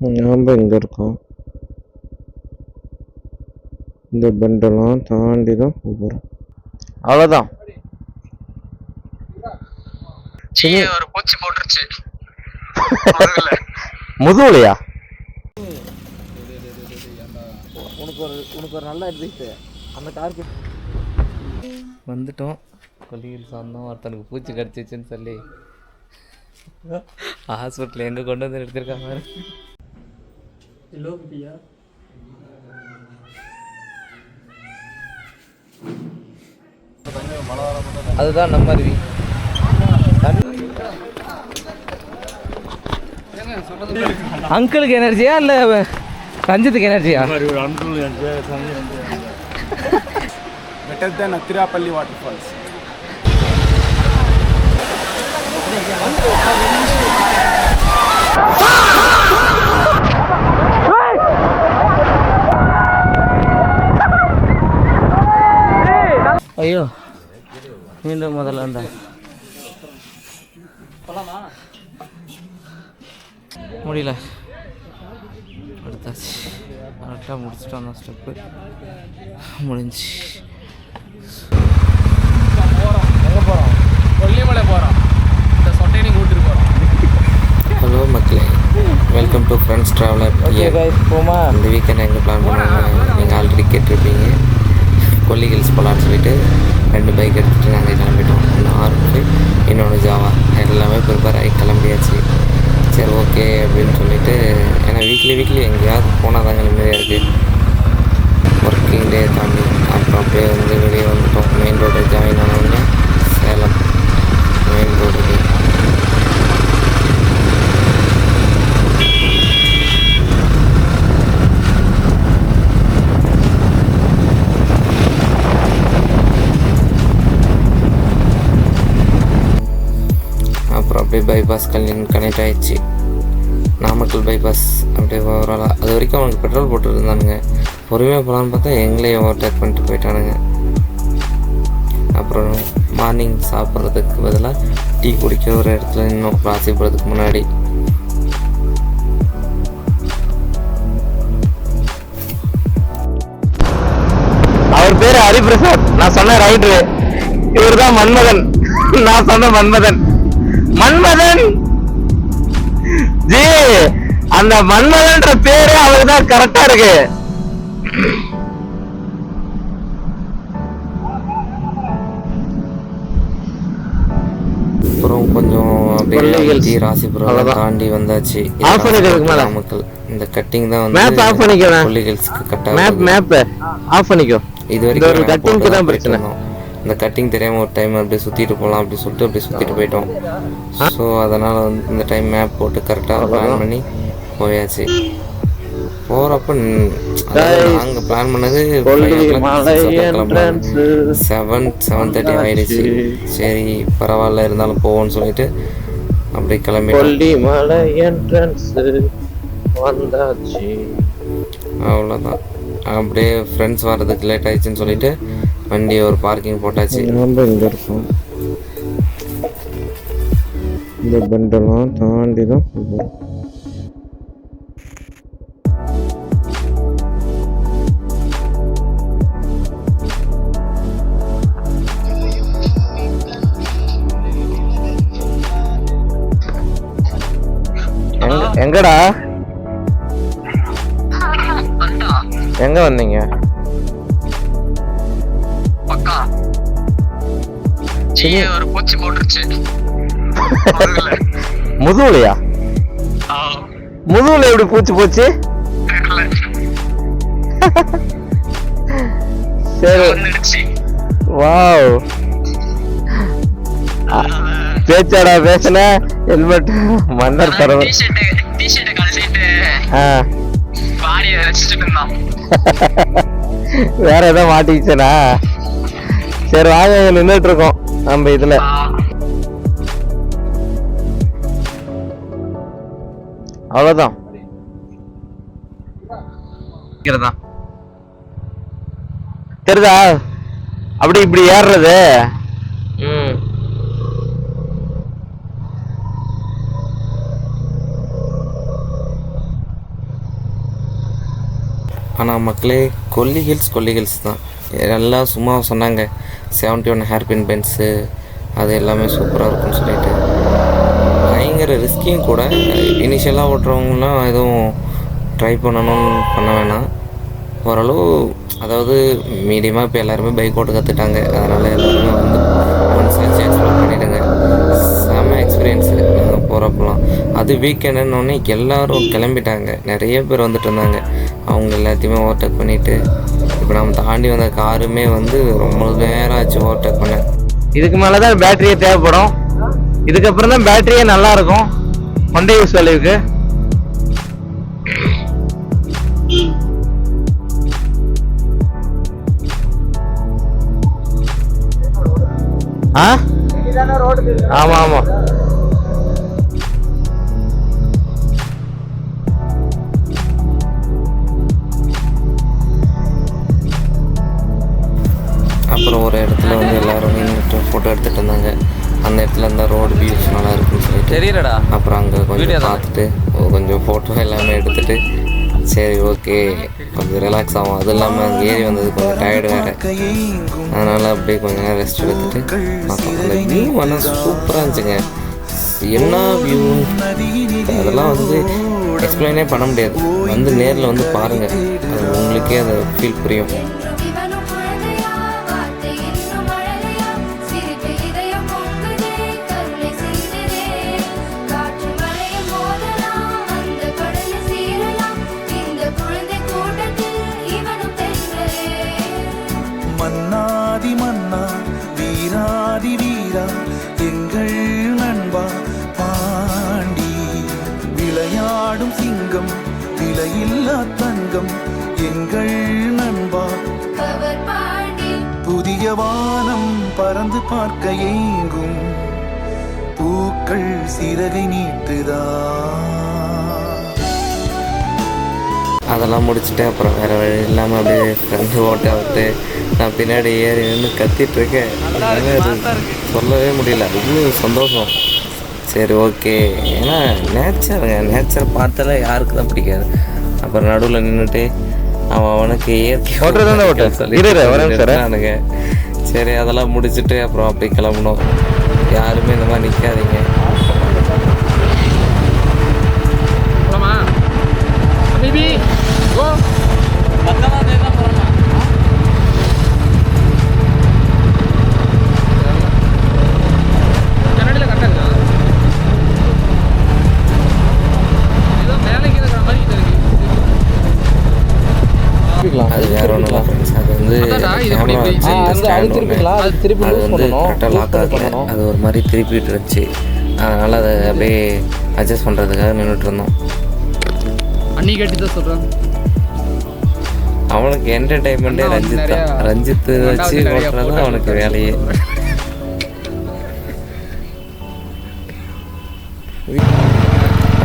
நாம் எங்கே இருக்கோம்? இந்த பெண்டெல்லாம் தாண்டி தான் போகிறோம். அவ்வளோதான். ஒரு பூச்சி போட்டுருச்சு முதுகுலையா? உனக்கு ஒரு நல்ல அட்வைஸ். அந்த டார்கெட் வந்துட்டோம். கொல்லியில் சொந்தம் ஒருத்தனுக்கு பூச்சி கடிச்சிச்சுன்னு சொல்லி ஹாஸ்பிட்டல் எங்கே கொண்டு வந்து எடுத்திருக்காங்க. அதுதான் நம்ம அருவி. அங்கிளுக்கு எனர்ஜியா இல்லை ரஞ்சித்துக்கு எனர்ஜியா? பெட்டர் தென் அத்திராப்பள்ளி வாட்டர் ஃபால்ஸ். ஐயோ, மீண்டும் முதல்ல இருந்தா முடியல. அடுத்தாச்சு. கரெக்டாக முடிச்சுட்டு வந்தோம். ஸ்டெப்பு முடிஞ்சு. எங்கே போகிறோம்? கொல்லிமலை போகிறோம். இந்த சொட்டையை கூட்டிட்டு போகிறோம். ஹலோ மக்களே, வெல்கம் டு ஃப்ரெண்ட்ஸ் ட்ராவலர். போமா இந்த வீக்கெண்ட் எங்கே பிளான் பண்ணுவாங்க? நீங்கள் ஆல்ரெடி கேட்டிருப்பீங்க. கொல்லி ஹில்ஸ் போகலான்னு சொல்லிட்டு 2 பைக் எடுத்துகிட்டு நாங்கள் கிளம்பிட்டோம். ஒன்று R5, இன்னொன்று ஜாவா. எல்லாமே ப்ரிப்பேர் ஆகி கிளம்பியாச்சு. சரி ஓகே அப்படின்னு சொல்லிட்டு, ஏன்னா வீக்லி எங்கேயாவது போனால் தாங்க நிம்மதியாக இருக்குது. ஒர்க்கிங் டே தாண்டி அப்புறம் அப்படியே வந்து வெளியே வந்துட்டோம். மெயின் ரோடு ஜாயின் ஆனவொடனே சேலம் மெயின் ரோடுக்கு. அப்புறம் அப்படியே பைபாஸ் கனெக்ட் ஆகிடுச்சு. நாமக்கல் பைபாஸ் அப்படியே ஓவராலாக அது வரைக்கும் அவனுக்கு பெட்ரோல் போட்டுருந்தானுங்க. பொறுமையாக போகலான்னு பார்த்தா எங்களையே ஓவர்டேக் பண்ணிட்டு போயிட்டானுங்க. அப்புறம் மார்னிங் சாப்பிட்றதுக்கு பதிலாக டீ குடிக்க ஒரு இடத்துல இன்னும் ராசிபுரத்துக்கு முன்னாடி. அவர் பேர் ஹரிபிரசாத். நான் சொன்ன ரைட்ரு இவர் தான் மன்மதன். நான் சொன்ன மன்மதன் ஜி. அந்த மன்மதன்ற பேரு அவருக்கு தான் கரெக்டா இருக்கு. அப்புறம் கொஞ்சம் அப்படியே ராசிபுரம் தாண்டி வந்தாச்சு. நாமக்கல் இந்த கட்டிங் தான் வந்து கொல்லி ஹில்ஸ்க்கு கட்டாக. இது வரைக்கும் இந்த கட்டிங் தெரியாமல் ஒரு டைம் அப்படியே சுற்றிட்டு போகலாம் அப்படி சொல்லிட்டு அப்படியே சுற்றிட்டு போயிட்டோம். ஸோ அதனால் வந்து இந்த டைம் மேப் போட்டு கரெக்டாக பிளான் பண்ணி போயாச்சு. போகிறப்ப நாங்கள் பிளான் பண்ணது 7:30 ஆகிடுச்சு. சரி பரவாயில்ல இருந்தாலும் போவோம்னு சொல்லிட்டு அப்படியே கிளம்பிட்டோம். அவ்வளோதான். அப்படியே ஃப்ரெண்ட்ஸ் வர்றதுக்கு லேட் ஆயிடுச்சுன்னு சொல்லிட்டு வண்டியை ஒரு பார்க்கிங் போட்டாச்சு. நம்ம இங்கே இருக்கோம். இந்த பெண்டெல்லாம் தாண்டி தான் போகிறோம். எங்கடா எங்க வந்தீங்க? ஒரு பூச்சி போட்டுருச்சு முதுகுலையா? முதுகுல எப்படி பூச்சி போச்சு? சரி வாவ், பேச்சாடா பேசுன. ஹெல்மெட் மன்னர் தரவு. வேற ஏதோ மாட்டிக்கிச்சனா? சரி வாங்க, நின்றுட்டு இருக்கோம் நம்ம இதுல. அவ்வளவுதான். தெரியுதா அப்படி இப்படி ஏறுறது? ஆனால் மக்களே கொல்லி ஹில்ஸ் தான். எல்லாம் சும்மா சொன்னாங்க 71 ஹேர்பின் பென்ஸு அது எல்லாமே சூப்பராக இருக்கும்னு சொல்லிட்டு. பயங்கர ரிஸ்கியும் கூட. இனிஷியலாக ஓட்டுறவங்களாம் எதுவும் ட்ரை பண்ண வேணாம். ஓரளவு அதாவது மீடியமாக இப்போ எல்லாருமே பைக் ஓட்ட கற்றுட்டாங்க. அதனால் எல்லாருமே வந்து ஒன்ஸ் ஆச்சு எக்ஸ்ப்ளோர் பண்ணிவிடுங்க. செம்ம எக்ஸ்பீரியன்ஸு நாங்கள் போகிறப்பெல்லாம். அது வீக்கெண்டுன்னொடனே எல்லோரும் கிளம்பிட்டாங்க. நிறைய பேர் வந்துட்டு இருந்தாங்க. அவங்க எல்லாத்தையுமே ஓவர்டேக் பண்ணிவிட்டு இப்போ நம்ம தாண்டி வந்த காருமே வந்து ரொம்ப நேரம் ஆச்சு ஓவர்டேக் பண்ண. இதுக்கு மேலே தான் பேட்டரியே தேவைப்படும். இதுக்கப்புறம் தான் பேட்டரியே நல்லாயிருக்கும் ஒன் டே யூஸ் வேல்யூக்கு. ஆமா ஆமா. அப்புறம் ஒரு இடத்துல வந்து எல்லாரும் நின்றுட்டு ஃபோட்டோ எடுத்துகிட்டு இருந்தாங்க. அந்த இடத்துல இருந்தால் ரோடு வியூஸ் நல்லா இருக்குன்னு சொல்லிட்டு தெரியலடா. அப்புறம் அங்கே கொஞ்சம் பார்த்துட்டு கொஞ்சம் ஃபோட்டோ எல்லாமே எடுத்துகிட்டு சரி ஓகே கொஞ்சம் ரிலாக்ஸ் ஆகும். அது இல்லாமல் அங்கே ஏறி வந்தது கொஞ்சம் டயர்டு வேறு. அதனால் அப்படியே கொஞ்சம் நேரம் ரெஸ்ட் எடுத்துகிட்டு பார்த்தோம். அந்த வியூ ஆனால் சூப்பராக இருந்துச்சுங்க. என்ன வியூ அதெல்லாம் வந்து எக்ஸ்பிளைனே பண்ண முடியாது. வந்து நேரில் வந்து பாருங்கள், அது உங்களுக்கே அதை ஃபீல் புரியும். மன்னா வீராதி வீரா எங்கள் நண்பா பாண்டி, விளையாடும் சிங்கம் விலையில்லா தங்கம் எங்கள் நண்பா பாண்டி. புதிய வானம் பறந்து பார்க்க ஏங்கும் பூக்கள் சிறகை நீட்டுதா. அதெல்லாம் முடிச்சுட்டு அப்புறம் வேறு வழி இல்லாமல் அப்படியே ஃப்ரெண்டு ஓட்ட விட்டு நான் பின்னாடி ஏறி நின்று கத்திட்டுருக்கேன். சொல்லவே முடியல, அவ்வளோ சந்தோஷம். சரி ஓகே, ஏன்னா நேச்சர் பார்த்தாலே யாருக்கு தான் பிடிக்காது. அப்புறம் நடுவில் நின்றுட்டு அவனுக்கு இயற்கை சொல்லிடுறானுங்க. சரி அதெல்லாம் முடிச்சுட்டு அப்புறம் அப்படி கிளம்பணும். யாருமே இந்த மாதிரி நிற்காதீங்க. அது வேற ஒன்றும் இல்லை ஃப்ரெண்ட்ஸ். அது வந்து கேமரா வச்சு இந்த ஸ்டாண்ட் ஒன்று அது வந்து கரெக்டாக லாக் ஆகல. அது ஒரு மாதிரி திருப்பிட்டு இருந்துச்சு. அதனால் அதை அப்படியே அட்ஜஸ்ட் பண்ணுறதுக்காக நின்றுட்டு இருந்தோம். அன்னி கட்டி தான் சொல்கிறேன். அவனுக்கு என்டர்டைன்மெண்ட்டே ரஞ்சித் வச்சு ஓட்டுறது அவனுக்கு வேலையே.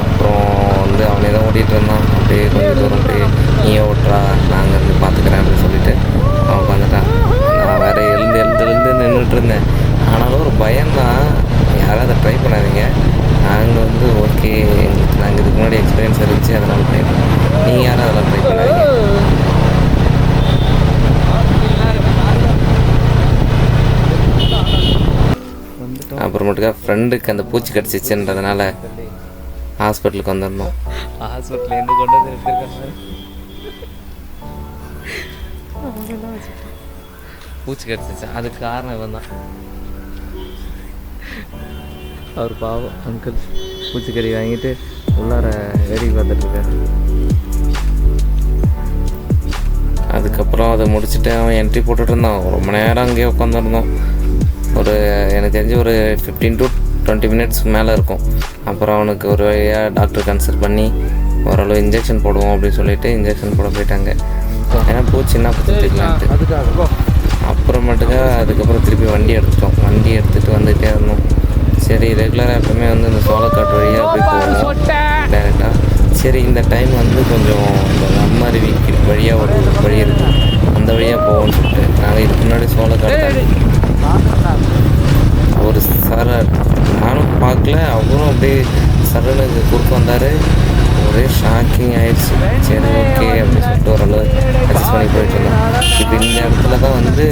அப்புறம் வந்து அவனே தான் ஓட்டிகிட்டு இருந்தான். அப்படியே கொஞ்சம் தூரம் போய் நீயே ஓட்டுறா, நாங்கள் இருந்து பார்த்துக்கிறேன் அப்படின்னு சொல்லிட்டு அவன் உட்காந்துட்டான். நான் வேறு எழுந்து நின்றுட்டு இருந்தேன். ஆனாலும் ஒரு பயம்தான். யாரும் அதை ட்ரை பண்ணாதீங்க. நாங்கள் வந்து ஓகே, நாங்கள் இதுக்கு முன்னாடி எக்ஸ்பீரியன்ஸ் இருந்துச்சு, அதனால் பண்ணிட்டோம். நீங்கள் யாரும் அதெல்லாம் ட்ரை பண்ணாதீங்க. அப்புறமேட்டுக்கா ஃப்ரெண்டுக்கு அந்த பூச்சி கடிச்சிச்சுன்றதுனால ஹாஸ்பிட்டலுக்கு வந்துடணும். ஹாஸ்பிட்டல் எங்கே கொண்டு வந்து எடுத்துருக்காங்க. பூச்சி கடிச்சிச்சு, அதுக்கு காரணம் இவன் தான். அவர் பாவம் அங்கிள் பூச்சிக்கறி வாங்கிட்டு உள்ளார வேடிக்கை பார்த்துட்ருக்காரு. அதுக்கப்புறம் அதை முடிச்சுட்டு அவன் என்ட்ரி போட்டுட்டு இருந்தான். ரொம்ப நேரம் அங்கேயே உட்காந்துருந்தோம். ஒரு எனக்கு தெரிஞ்சு ஒரு 15 to 20 minutes மேலே இருக்கும். அப்புறம் அவனுக்கு ஒரு வழியாக டாக்டர் கன்சல்ட் பண்ணி ஓரளவு இன்ஜெக்ஷன் போடுவோம் அப்படின்னு சொல்லிட்டு இன்ஜெக்ஷன் போட போயிட்டாங்க. ஏன்னா பூச்சின்னா பார்த்துக்கலான்ட்டு. அப்புறமேட்டுக்கா அதுக்கப்புறம் திருப்பி வண்டி எடுத்துகிட்டு வந்துகிட்டே இருந்தோம். சரி ரெகுலராக எப்பவுமே வந்து இந்த சோளக்காட்டு வழியாக அப்படி போவோம் டேரெக்டாக. சரி இந்த டைம் வந்து கொஞ்சம் இந்த நம்மருவி வழியாக ஒரு வழி இருக்குது, அந்த வழியாக போவோம்னு சொல்லிட்டு நாங்கள் இதுக்கு முன்னாடி சோளக்காட்டு ஒரு சார் நானும் பார்க்கல, அவரும் அப்படியே சரனுக்கு குறுக்க வந்தார். ஒரே ஷாக்கிங் ஆயிடுச்சு. சரி ஓகே அப்படின்னு சொல்லிட்டு ஓரளவு அட்ஜஸ்ட் பண்ணி போயிட்டு இருந்தோம். இப்போ இந்த இடத்துல தான் வந்து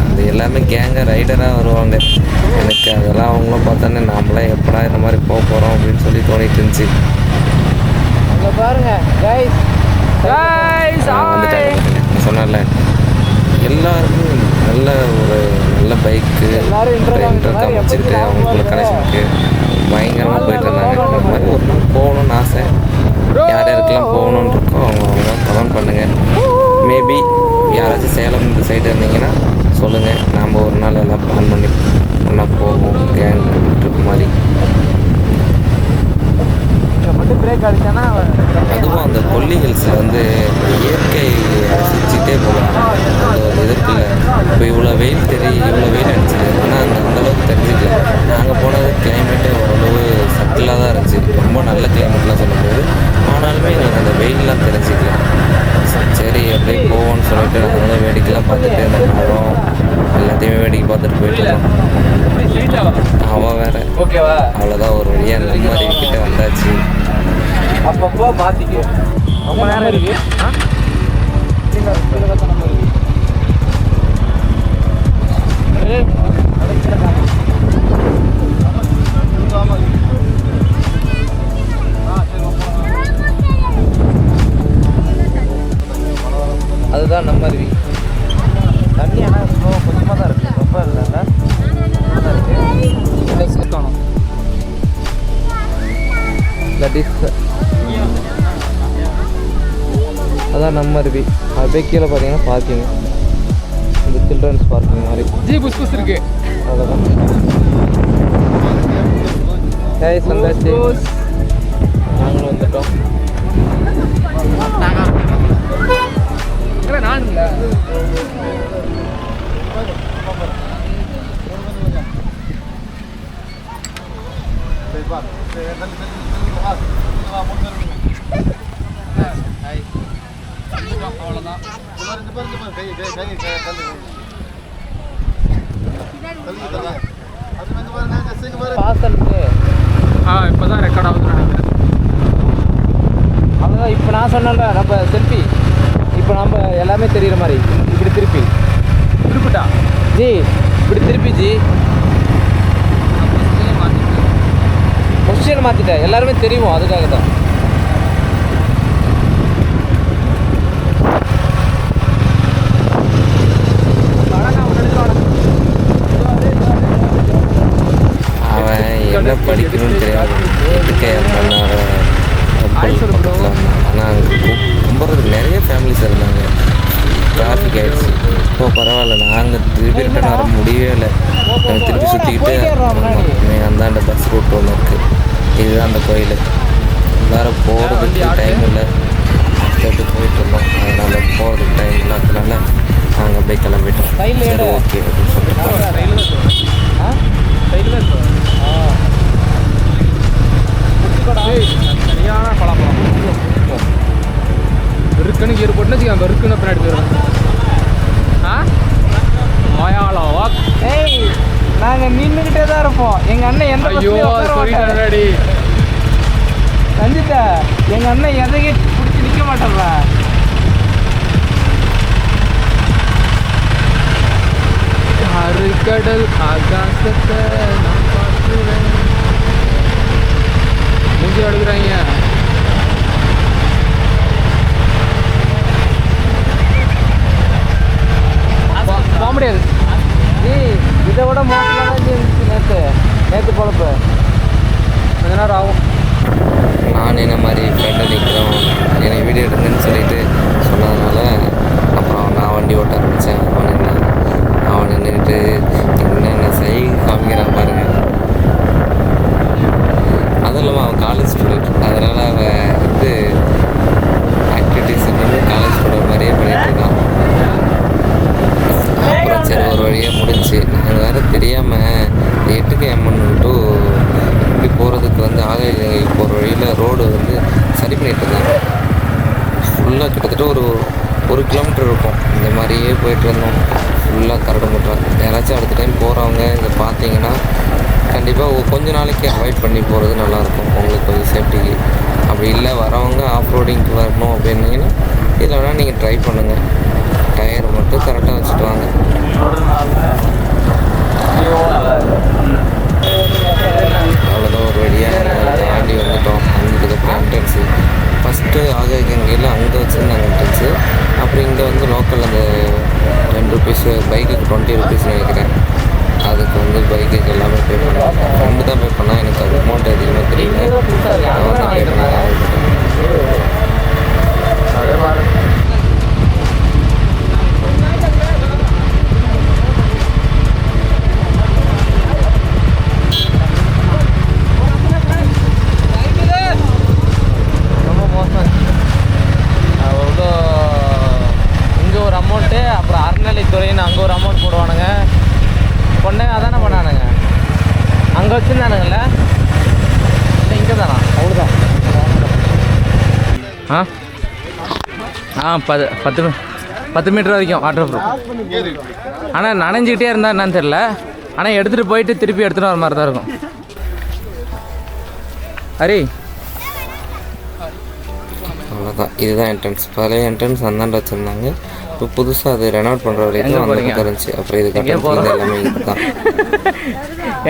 அந்த எல்லாமே கேங்காக ரைடராக வருவாங்க. எனக்கு அதெல்லாம் அவங்களும் பார்த்தோன்னே நாமளாம் எப்படா இந்த மாதிரி போக போகிறோம் அப்படின்னு சொல்லி தோணிட்டு இருந்துச்சு. அங்கே பாருங்க கைஸ், வந்துட்டாங்க. நான் சொன்னேன்ல, எல்லாருமே நல்ல பைக்கு இன்டர் வச்சுக்கிட்டு அவங்களுக்குள்ள கனெக்ஷனுக்கு பயங்கரமாக போயிட்டு இருந்தாங்க. இந்த மாதிரி ஒரு நாள் போகணுன்னு ஆசை. யார் யாருக்கெல்லாம் போகணுன்னு இருக்கோ அவங்க கமெண்ட் பண்ணுங்கள். மேபி யாராச்சும் சேலம் இந்த சைடு இருந்தீங்கன்னா சொல்லுங்கள். நாம் ஒரு நாள் எல்லாம் பிளான் பண்ணி ஒன்றா போவோம், கேங் ட்ரிப் மாதிரி. மட்டும் பிரேக் அடிச்சானா அதுவும் அந்த கொல்லி ஹில்ஸில் வந்து இயற்கை ரசிச்சுட்டே போகலாம். அந்த இதுக்குள்ள இப்போ இவ்வளோ வெயில் அடிச்சுது. ஆனால் அந்தளவுக்கு தெரிஞ்சுக்கல. நாங்கள் போனது கிளைமேட்டே ஓரளவு சட்டிலாக தான் இருந்துச்சு. ரொம்ப நல்ல கிளைமேட்லாம் சொல்ல முடியாது. ஆனாலுமே எங்களுக்கு அந்த வெயிலெலாம் தெரிஞ்சிக்கல. சரி அப்படியே போவோம்னு சொல்லிட்டு நாங்களும் வேடிக்கைலாம் பார்த்துட்டு இந்த மரம் எல்லாத்தையுமே வேடிக்கை பார்த்துட்டு போயிட்டு இருந்தோம். அவன் வேற ஓகேவா? அவ்வளோதான், ஒரு வழியாக நிம்மதி கிட்ட வந்தாச்சு. அப்பப்போ மாற்றிக்க ரொம்ப நேரம் இருக்கு. அதுதான் நம்ம அருவி. தண்ணி ஆனால் கொஞ்சமாக தான் இருக்குது, ரொம்ப இல்லைல்ல, காணும். அதான் நம்ம அருவி. அப்படியே கீழே பார்த்தீங்கன்னா பார்க்கிங், இந்த சில்ட்ரன்ஸ் பார்க்கிங் மாதிரி ஜி புஸ் புஸ் இருக்கு. அவ்வளோதான். ஏய் சந்தாச்சு, நாங்களும் வந்துட்டோம். நான் இல்லை அவ்வளோதான். இப்போ தான் ரெக்கார்ட் ஆகுது நினைக்கிறேன். அதுதான் இப்போ நான் சொன்னேன்ல, நம்ம செல்ஃபி இப்போ நம்ம எல்லாமே தெரிகிற மாதிரி இப்படி திருப்பி திருப்பிட்டா ஜி, இப்படி திருப்பி ஜி. பொசிஷன் மாற்றிட்டேன், எல்லாருமே தெரியும். அதுக்காக தான். அவன் என்ன படிக்கணும்னு தெரியாது. எதுக்கு பண்ணார பக்கத்தில் ஆனால் அங்கே கும்புறதுக்கு நிறைய ஃபேமிலிஸ் இருந்தாங்க. டிராஃபிக் ஆகிடுச்சு. இப்போ பரவாயில்ல, நாங்கள் திருப்பி ரிட்டர்ன் வர முடியவே இல்லை. நாங்கள் திருப்பி சுற்றிக்கிட்டு அந்தாண்ட பஸ் ரூட் ஒன்று இருக்குது. இதுதான் அந்த கோயில். வேறு போகிறதுக்கு டைம் இல்லை, கேட்டு போயிட்டு இருந்தோம். அதனால் போகிறதுக்கு டைம் இல்லாததுனால நாங்கள் அப்படியே கிளம்பிட்டோம். சரி ஓகே அப்படின்னு சொல்லிட்டு சரியான பழப்பழம் இருக்குன்னு கீறு போட்டுன்னு வச்சுக்க, அங்கே இருக்குன்னு பின்னாடி போயிடும். மயாளம் ஏய், நாங்கள் நின்றுக்கிட்டே தான் இருப்போம். எங்கள் அண்ணன் எந்த ஐயோ சொல்லிட்டாடி சஞ்சிதா, எங்கள் அண்ணன் எதையே பிடிச்சி நிற்க மாட்டேன்ல. அருகடல் ஆகாசத்தை நான் பார்க்கிறேன். மூஞ்சி எடுக்கிறாங்க. போக முடியாது. ஏய், இதை விட மோசமாக தான் இருந்துச்சு நேற்று பொழப்பு. கொஞ்ச நேரம் ஆகும். நான் என்ன மாதிரி ஃப்ரெண்டு நிற்கிறோம், என்னை வீடியோ எடுங்கன்னு சொல்லிட்டு சொன்னதுனால அப்புறம் நான் வண்டி ஓட்ட ஆரம்பித்தேன். அவன் நின்றுக்கிட்டு என்னென்ன காமிக்கிறான் பாருங்கள். அதுவும் இல்லாமல் அவன் காலேஜ் ஸ்டூடெண்ட், அதனால் அவன் வந்து ஆக்டிவிட்டீஸ் வந்து காலேஜ் ஸ்டூடெண்ட் மாதிரியே பண்ணிகிட்ருக்கான். அப்புறம் சரி ஒரு வழியாக முடிஞ்சு. நாங்கள் வேறு தெரியாமல் 8 km டு இப்படி போகிறதுக்கு வந்து ஆகாயகங்கைக்கு போகிற வழியில் ரோடு வந்து சரி பண்ணிகிட்டு இருந்தாங்க. ஃபுல்லாக கிட்டத்தட்ட ஒரு கிலோமீட்டர் இருக்கும். இந்த மாதிரியே போயிட்டு இருந்தோம். ஃபுல்லாக கரடு முட்டுறாங்க. யாராச்சும் அடுத்த டைம் போகிறவங்க இதை பார்த்தீங்கன்னா கண்டிப்பாக கொஞ்ச நாளைக்கு அவாய்ட் பண்ணி போகிறது நல்லாயிருக்கும். உங்களுக்கு கொஞ்சம் சேஃப்டிக்கு. அப்படி இல்லை வரவங்க ஆஃப் ரோடிங்க்கு வரணும் அப்படின்னீங்கன்னா இதில் வேணால் நீங்கள் ட்ரை பண்ணுங்கள். டயர் மட்டும் கரெக்டாக வச்சுட்டு வாங்க. அவ்வளோதான், ஒரு வழியாக தாண்டி வந்துட்டோம். அதுக்கப்புறம் என்ட்ரன்ஸு ஃபஸ்ட்டு ஆகாயகங்கையில் அங்கே வச்சுருந்தாங்க என்ட்ரன்ஸு. அப்புறம் இங்கே வந்து லோக்கல் அந்த 10 ருபீஸ் பைக்குக்கு 20 ருபீஸ்னு நினைக்கிறேன். அதுக்கு வந்து பைக்குக்கு எல்லாமே பே பண்ணேன். ஃப்ரெண்டு தான் பே பண்ணால், எனக்கு அது அமௌண்ட் அதிகமாக தெரியல. அவன் தான் பே பண்ணேன். இங்கே ஒரு அமௌண்ட்டு, அப்புறம் அறநிலைத்துறைன்னு அங்கே ஒரு அமௌண்ட் போடுவானுங்க. பொண்ணு அதானே பண்ணானுங்க, அங்கே வச்சுருந்தானுங்கல்ல, இல்லை இங்கே தானா? அவ்வளோதான். பத்து மீட்டர் வரைக்கும் வாட்டர் ப்ரூஃப். ஆனால் நனைஞ்சிக்கிட்டே இருந்தால் என்னன்னு தெரில. ஆனால் எடுத்துகிட்டு போயிட்டு திருப்பி எடுத்துகிட்டு வர மாதிரி தான் இருக்கும். ஹரி, அவ்வளோதான். இதுதான் என்ட்ரன்ஸ். பழைய என்ட்ரன்ஸ் அந்தாண்ட வச்சுருந்தாங்க. இப்போ புதுசாக அது ரெனோவேட் பண்ணுற வரைக்கும் அந்த இருந்துச்சு. அப்புறம் இது கட்டணம் எல்லாமே இதுதான்.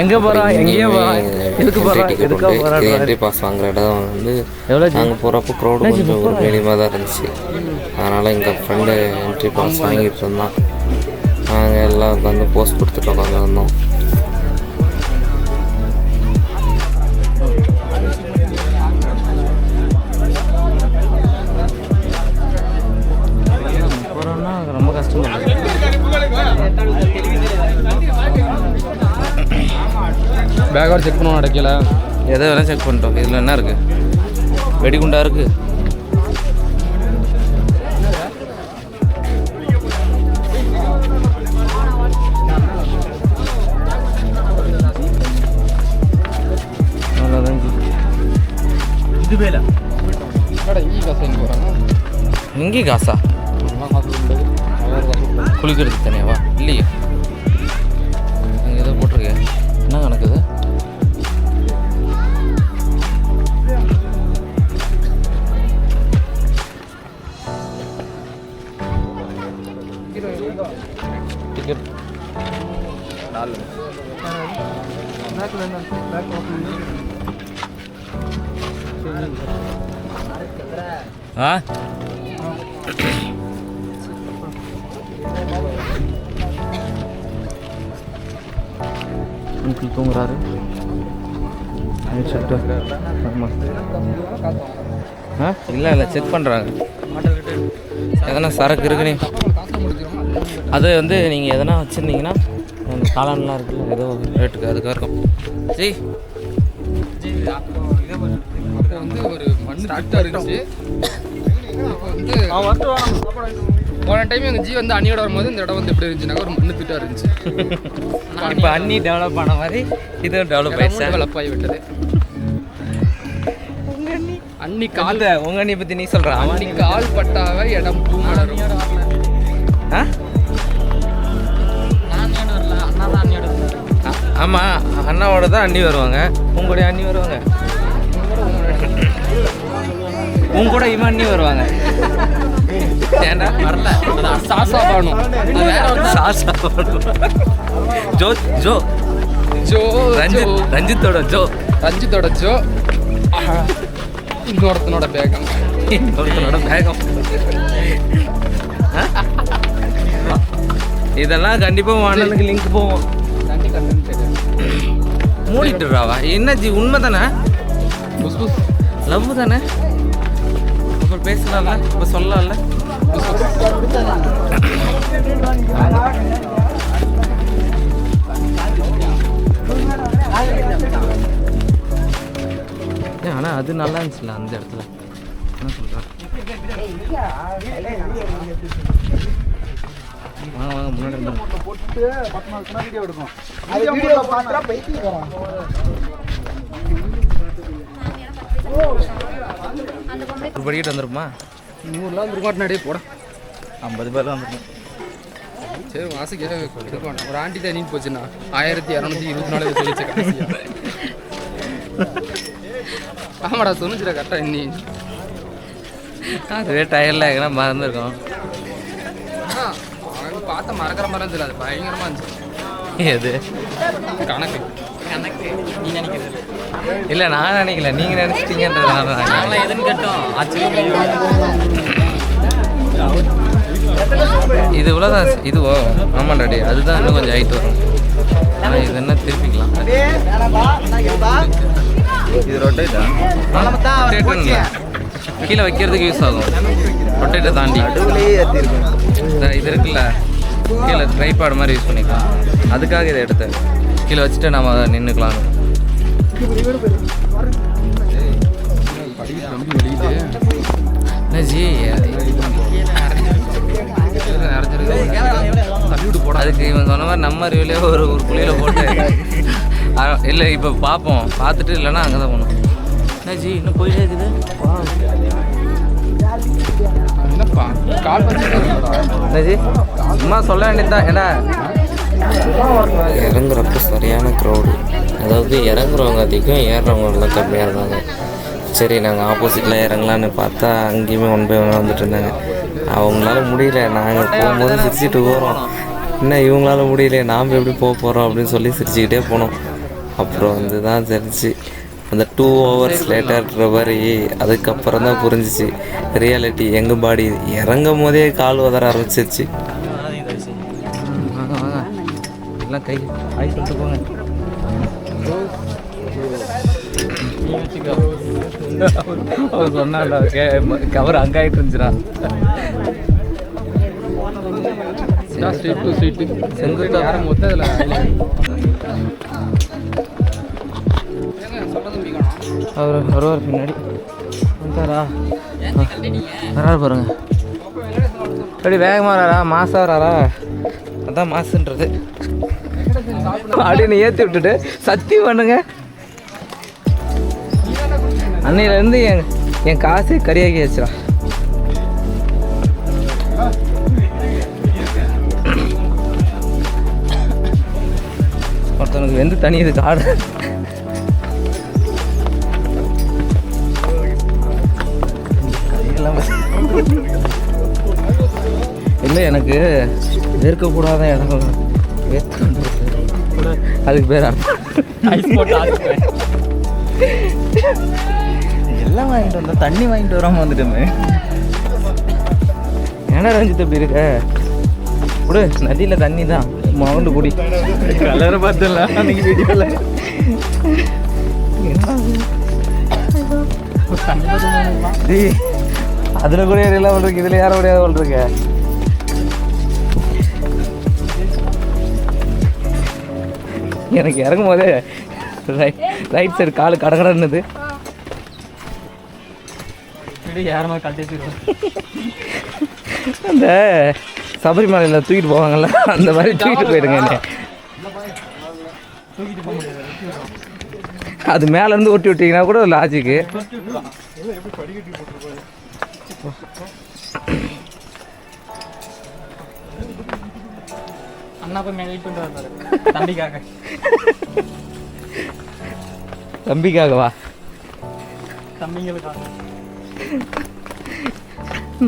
எங்கே போகிறோம்? எங்கேயே போகிறோம். இது என்ட்ரி பாஸ் வாங்குற இடம் வந்து நாங்கள் போகிறப்போ க்ரௌடு கொஞ்சம் ஒரு மீடியமாக தான் இருந்துச்சு. அதனால் எங்கள் ஃப்ரெண்டு என்ட்ரி பாஸ் வாங்கிட்டு இருந்தான். நாங்கள் எல்லாம் உட்காந்து போஸ்ட் கொடுத்துட்டு உட்காந்துருந்தோம். ரொம்ப கஷ்டம். பேக்கோட செக் பண்ணுவோம், அடைக்கல எதை வேணால் செக் பண்ணிட்டோம். இதில் என்ன இருக்குது? வெடிகுண்டா இருக்குது. அவ்வளோதான். இங்கே காசா? குளிக்கிறதுக்கு தனியாவா? இல்லையே, இங்கே ஏதோ போட்டிருக்கேன். என்ன கணக்குது? டிக்கெட் தூங்குறாரு. இல்லை செக் பண்ணுறாங்க. எதனா சரக்கு இருக்குன்னு அது வந்து நீங்கள் எதனா வச்சுருந்தீங்கன்னா அந்த காளான்லாம் இருக்குல்ல, ஏதோ ரேட்டுக்கு அதுக்காக இருக்கும். சரி, வந்து ஒரு மண் ஸ்டார்ட்டாக இருந்துச்சு. போன டைம் எங்கள் ஜி வந்து அண்ணியோட வரும்போது இந்த இடம் வந்து எப்படி இருந்துச்சுனாக்கா ஒரு மண்ணு திட்டாக இருந்துச்சு. இப்போ அண்ணி டெவலப் ஆன மாதிரி இதுவும் டெவலப் ஆகிடுச்சு. டெவலப் ஆகி விட்டது. அண்ணி கால், உங்கள் அண்ணி பற்றி நீ சொல்கிற. அண்ணி கால் பட்டாவே இடம் பூமலரும். ஆமாம், அண்ணாவோட தான் அண்ணி வருவாங்க. உங்களுடைய அண்ணி வருவாங்க. உங்க கூட இவன் அண்ணி வருவாங்க. ஏன்னா வரல, சாசா பானும். சாசா பானும். ஜோ ஜோ ஜோ ரஞ்சித், ரஞ்சித்தோட ஜோ, ரஞ்சித்தோட ஜோ. இன்னொருத்தனோட பேகம், இன்னொருத்தனோட பேகம். இதெல்லாம் கண்டிப்பாக அண்ணனுக்கு லிங்க் போவோம். மூடிட்டுறாவா? என்ன ஜி, உண்மை தானே? லவ் தானே? அப்புறம் பேசலாம்ல, இப்போ சொல்லலாம்ல. ஆனால் அது நல்லா இருந்துச்சுல அந்த இடத்துல. என்ன சொல்கிறேன்? வாங்க வாங்க, முன்னாடி ஒரு படிக்கிட்டு வந்துருமா? 100 வந்துருமாட்டினாடே போட. 50 பேர் தான் வந்துருக்கோம். சரி, மாசுக்கு இருக்கும். ஒரு ஆண்டி தான் நீட்டு போச்சுண்ணா 1224 சொல்லிச்சு. ஆமாடா சொன்னிச்சுடா கரெக்டாக இன்னி அதுவே டயர்ல எங்கன்னா மறந்துருக்கோம். பார்த்த மறக்கிற மாதிரி இருந்துச்சு, அது பயங்கரமாக இருந்துச்சு. எது கணக்கு கணக்கு நீ நினைக்கிறது இல்லை, நான் நினைக்கல, நீங்கள் நினச்சிட்டீங்கன்றதுனால நான் எதுன்னு கேட்டோம். இது இவ்வளோதான். இதுவோ ஆமாண்டாடி, அதுதான் இன்னும் கொஞ்சம் ஹைட் வரும். ஆனால் இது என்ன திருப்பிக்கலாம். இது ரொட்டேட்டா? கீழே வைக்கிறதுக்கு யூஸ் ஆகும். ரொட்டேட்டை தாண்டி இது இருக்குல்ல, கீழே ட்ரைபாட் மாதிரி யூஸ் பண்ணிக்கலாம். அதுக்காக இதை எடுத்தேன். கீழே வச்சுட்டு நம்ம அதை நின்றுக்கலாம். ஜி அதுக்கு இவன் சொன்ன மாதிரி நம்ம ரிவிலே ஒரு குழியில் போட்டு இல்லை இப்போ பார்ப்போம். பார்த்துட்டு இல்லைன்னா அங்கே தான் போகணும். என்ன ஜி இன்னும் போயிட்டே இருக்குது. என்ன ஜி சும்மா சொல்ல வேண்டியதுதான். ஏன்னா இறங்குறப்ப சரியான க்ரௌடு, அதாவது இறங்குறவங்க அதிகம், ஏறுறவங்கலாம் கம்மியாக இருந்தாங்க. சரி நாங்கள் ஆப்போசிட்டில் இறங்கலான்னு பார்த்தா அங்கேயுமே 1 by 1 வந்துட்டு இருந்தாங்க. அவங்களால முடியல, நாங்கள் போகும்போது சிரிச்சுட்டு போகிறோம். என்ன இவங்களால முடியல, நாம் எப்படி போக போகிறோம் அப்படின்னு சொல்லி சிரிச்சுக்கிட்டே போனோம். அப்புறம் வந்து தான் தெரிஞ்சு அந்த 2 hours லேட்டர்ன்ற மாதிரி. அதுக்கப்புறம் தான் புரிஞ்சிச்சு ரியாலிட்டி. எங்கள் பாடி இறங்கும் போதே கால் உதற ஆரம்பிச்சிருச்சு. வாங்க வாங்க எல்லாம் கை ஆய் சொல்லிட்டு போங்க. அவர் சொன்னால கவர் அங்கே ஆகிட்டு இருந்துச்சுடா. செங்குத்தா மொத்தம் அவர் வருவார் பின்னாடி வந்தாரா? வராரு பாருங்க. அப்படி வேகமாக வராரா? மாசாக வராரா? அதான் மாசுன்றது. அப்படின்னு ஏற்றி விட்டுட்டு சத்தி பண்ணுங்க. அன்னையிலேருந்து என் காசே கறியாக்கி வச்சுடா. ஒருத்தனுக்கு வெந்து தனி இது காடு. இல்லை எனக்கு இருக்கக்கூடாத இடம் அதுக்கு பேர் எல்லாம் வாங்கிட்டு வந்தோம். தண்ணி வாங்கிட்டு வராமல் வந்துட்டோமே. ஏன்னா ரஞ்சித் எப்படி இருக்க? கூட நதியில் தண்ணி தான் மவுண்டு குடி. கலரை பார்த்தல அன்னைக்கு வீடியோவில். அதில் கூட எல்லாம் பண்ணுறக்கு, இதில் யாரும் முடியாது பண்ணுறக்க. எனக்கு இறங்கும் போதே ரைட் சைடு காலு கடகடன்னுது. யாருமே கட்டி அந்த சபரிமலையில் தூக்கிட்டு போவாங்கல்ல, அந்த மாதிரி தூக்கிட்டு போயிடுங்க. என்ன அது மேலேருந்து ஒட்டி விட்டிங்கன்னா கூட லாஜிக்கு. அண்ணா போய் மேலே வெயிட் பண்ணிட்டு வந்தாரு தம்பிக்காக. தம்பிக்காகவா? தம்பிங்களுக்காக.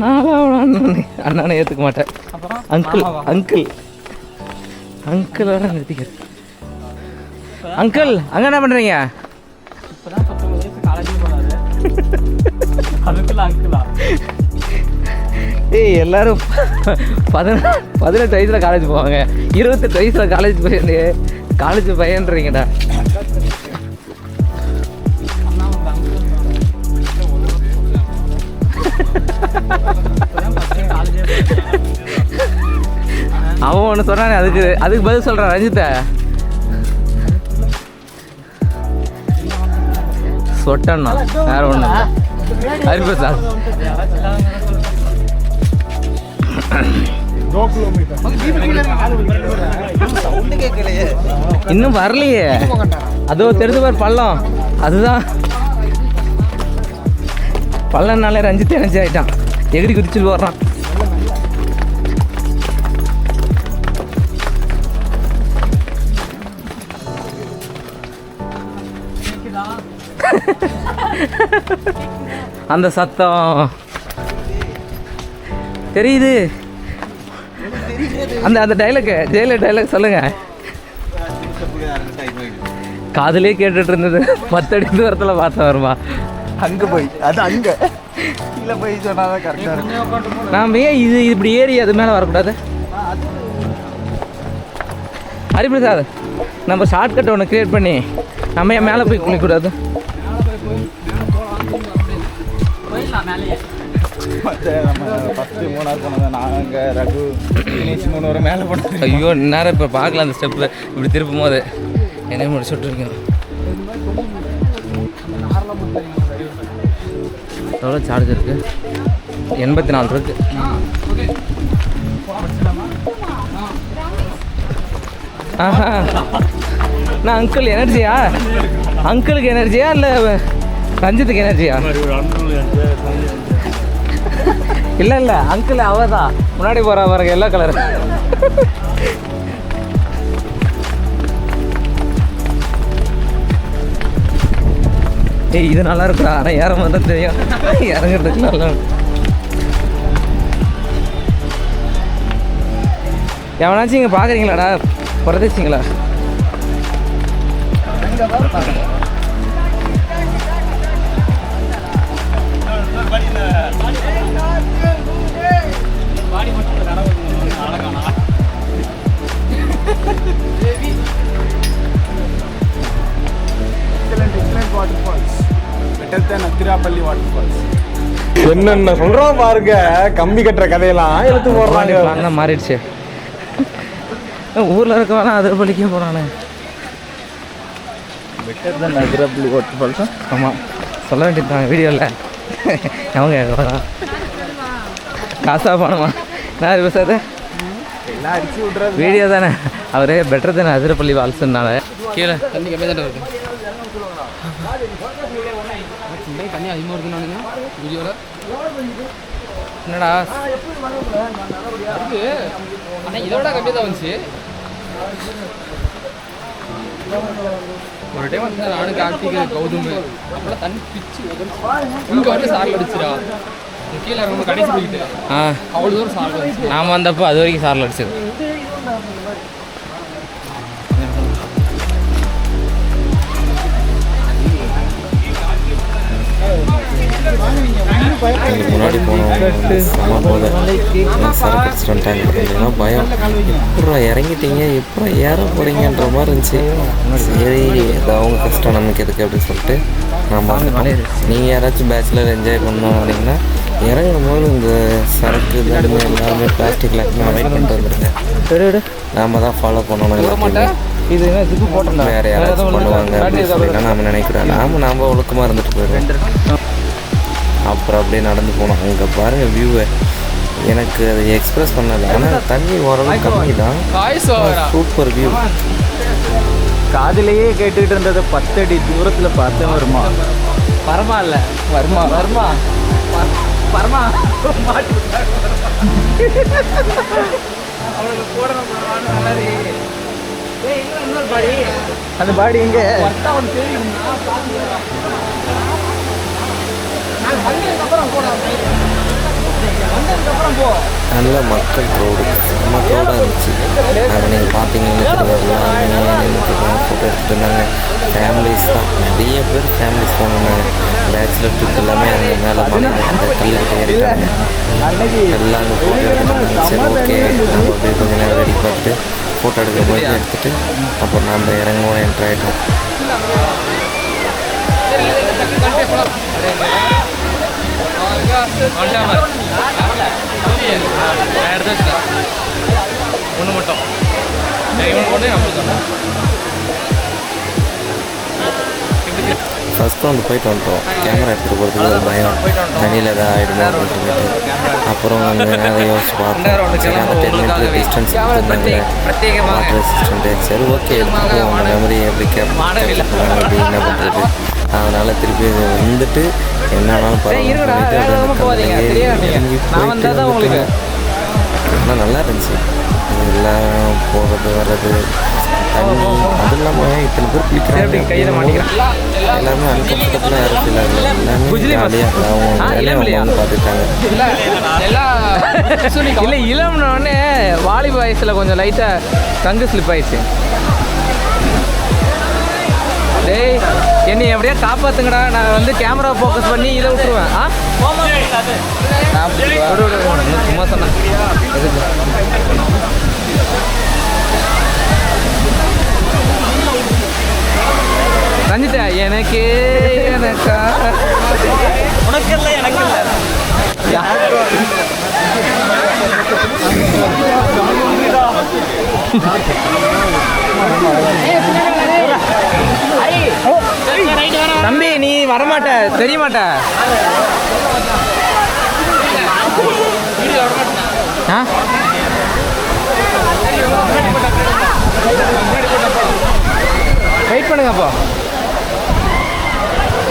நான் அண்ணனை ஏற்றுக்க மாட்டேன். அங்கிள் அங்கிள் அங்கிளோட நிறுத்திக்கிறேன். அங்கிள் அங்கே என்ன பண்ணுறீங்க? இப்போதான் 19 வயசு காலேஜுக்கு போனாரு. அதுக்குள்ள அங்கிளா? ஏய் எல்லாரும் 18 வயசில் காலேஜ் போவாங்க. 28 வயசில் காலேஜ் போய் காலேஜ் பையன்றீங்கடா. அவன் ஒன்று சொன்னானே, அதுக்கு பதில் சொல்கிறான் ரஞ்சித்தை. சொட்டண்ணா வேற ஒன்று ஹரிபிரசாத். இன்னும் வரலையே. அதோ தெரிஞ்சு பார் பள்ளம். அதுதான் பள்ளம்னாலே ரஞ்சித் எனர்ஜி ஆகிட்டான். எகிரி குதிச்சுட்டு போடுறான். அந்த சத்தம் தெரியுது. அந்த அந்த டைலாக் ஜெயில டைலாக் சொல்லுங்க. காதலே கேட்டுட்டு இருந்தது 10 அடி தூரத்தில் பார்த்தேன் வருமா. அங்கே போய் அது அங்கே கீழே போய் சொன்னால் கரெக்டாக இருக்கும். நாம் ஏன் இது இப்படி ஏறி அது மேலே வரக்கூடாது? ஹரிபிரசாத், நம்ம ஷார்ட்கட் ஒன்று க்ரியேட் பண்ணி நம்ம ஏன் மேலே போய் குளிக்கக்கூடாது? ஃபஸ்ட்டு 3 போனது நாங்கள் ரகு தினேஷ் 3 வரை மேலே போனோம். ஐயோ நேரம் இப்போ பார்க்கலாம் அந்த ஸ்டெப்பு இப்படி திருப்பும் போது என்னையும் முடிச்சு விட்ருக்கேன். எவ்வளோ சார்ஜ் இருக்குது? 84 இருக்குது. ஆஹா, நான் அங்கிள் எனர்ஜியா? அங்கிளுக்கு எனர்ஜியா இல்லை ரஞ்சித்துக்கு எனர்ஜியா? இல்லை இல்லை அங்கிள் அவ தான் முன்னாடி போகிற பாருங்க எல்லோ கலர். ஏய் இது நல்லா இருக்குடா. ஆனால் ஏறம் வந்தால் தெரியும், இறங்குறதுக்கு நல்லா. எவனாச்சும் இங்கே பார்க்குறீங்களாடா? புறதேச்சிங்களா? நத்திராப்பள்ளி வாட்டர் ஃபால்ஸ். என்னென்ன சொல்றோம் பாருங்க. கம்பி கட்டுற கதையெல்லாம் எடுத்து போடுறாங்க. பிளான் தான் மாறிடுச்சு. ஊரில் இருக்க வேணா அதிரப்பள்ளிக்கே போகிறானே. பெட்டர் தான் நத்திராப்பள்ளி வாட்டர் ஃபால்ஸ். ஆமாம் சொல்ல வேண்டியதுதான் வீடியோவில். அவங்க காசா பணமா நான் பேசாத எல்லாம் அடிச்சு விட்றது வீடியோ தானே. அவரே பெட்டர் தானே அதிரப்பள்ளி வால்ஸ்னால. கீழே தண்ணி கம்மியாக தானே இருக்கு. தண்ணி அதிகமாக இருக்குன்னு வீடியோவில். என்னடா அது ஆனால் இதோட கம்மியாக தான் வந்துச்சு. ஒரு டைம் வந்து நானும் கார்த்திக் கௌதம் அப்போலாம் தண்ணி பிச்சு இங்கே வந்து சாரில் அடிச்சிடா. கீழே ரொம்ப கடைசி போய்கிட்டு அவ்வளோ தூரம் சாரில் அடிச்சு. நாம் வந்தப்போ அது வரைக்கும் சாரில் அடிச்சது. இதுக்கு முன்னாடி போனவங்க செம்ம போதை சரக்கு அடிச்சுட்டு வந்துட்டாங்க. அப்படின்னா பயம், எப்படா இறங்கிட்டீங்க எப்படா ஏற போகிறீங்கன்ற மாதிரி இருந்துச்சு. சரி அது அவங்க கஷ்டம் நமக்கு எதுக்கு அப்படின்னு சொல்லிட்டு நம்ம நீங்கள் யாராச்சும் பேச்சுலர் என்ஜாய் பண்ணோம் அப்படின்னா இறங்கும் போது இந்த சரக்கு தடுமை எல்லாருமே பிளாஸ்டிக் எல்லாத்தையுமே அவாய்ட் பண்ணிட்டு வந்துடுங்க. நாம் தான் ஃபாலோ பண்ணணும் எல்லாத்தையுமே. இது ஜிப்பு போட்டோம் வேறு யாராச்சும் பண்ணுவாங்க அப்படின்னு சொல்லிலாம் நாம் நினைக்கிறோம். நாம் ஒழுக்கமாக இருந்துட்டு போயிடுறோம். அப்புறம் அப்படியே நடந்து போனோம். அங்கே பாருங்கள் வியூவை, எனக்கு அதை எக்ஸ்பிரஸ் பண்ணலை. ஆனால் தண்ணி ஓரளவு கம்மி தான். Super view. காதிலேயே கேட்டுக்கிட்டு இருந்தது 10 அடி தூரத்தில் பார்த்தேன். வருமா பரவாயில்ல வருமா வருமா பரமா அந்த பாடி எங்கே? நல்ல மக்கள் க்ரௌடு, செம்ம க்ரௌடாக இருந்துச்சு. அதை நீங்கள் பார்த்தீங்கன்னு ஃபோட்டோ எடுத்துகிட்டு இருந்தாங்க. ஃபேமிலிஸ் தான் நிறைய பேர் ஃபேமிலிஸ் போனாங்க. பேச்சுலர் ட்ரிப் எல்லாமே அங்கே மேலே அந்த கல்லுக்கிட்ட ஏறிட்டாங்க. எல்லாம் அங்கே ஃபோட்டோ எடுத்துகிட்டு. சரி ஓகே நம்ம அப்படியே கொஞ்சம் நேரம் ரெடி பார்த்துட்டு ஃபோட்டோ எடுக்க போய் எடுத்துகிட்டு அப்புறம் நம்ம இறங்குவோம் என்ட்ரு ஆகிட்டோம். ஒன்று மட்டும் ஃபஸ்ட் ரவுண்டு போயிட்டு வந்துட்டோம். கேமரா எடுத்துகிட்டு போகிறதுக்கு ஒரு பயம், தண்ணியில் எதாவது ஆகிடுமோ அப்படின்னு சொல்லிட்டு. அப்புறம் அதை யோசிச்சு பார்த்தோம். சரி அந்த 10 மீட்டர் டிஸ்டன்ஸ் கொடுத்துருந்தாங்க வாட்டர் ரெசிஸ்டண்ட்டு. சரி ஓகே எடுத்துகிட்டு உங்கள் மெமரி எப்படி கேப்சர் எப்படி என்ன பண்ணுறது. அதனால் திருப்பி வந்துட்டு என்னன்னாலும் பரவாயில்ல இறங்கி போயிட்டு ஆனால் நல்லா இருந்துச்சு. எல்லாம் போகிறது வர்றது தண்ணி அது இல்லாமல் இத்தனை பேர் குளிக்கிறாங்க. கையில் மாட்டிக்கிறேன். எல்லாருமே அன்கம்ஃபர்டபுளாக யாரும் ஃபீல் ஆகல. எல்லாமே ஜாலியாக அவங்க வேலையை அவங்க பார்த்துட்டாங்க. இல்லை இளம்னோடனே வாலிப வயசில் கொஞ்சம் லைட்டாக கங்கு ஸ்லிப் ஆயிடுச்சு. டேய் என்னை எப்படியா காப்பாற்றுங்கடா, நான் வந்து கேமரா ஃபோக்கஸ் பண்ணி இதை விட்டுருவேன். சும்மா சொன்னேன். ரஞ்சிதா எனக்கு எனக்கா உனக்கு இல்லை எனக்கு இல்லை தம்பி நீ வரமாட்ட தெரிய மாட்ட. வெயிட் பண்ணுங்க அப்போ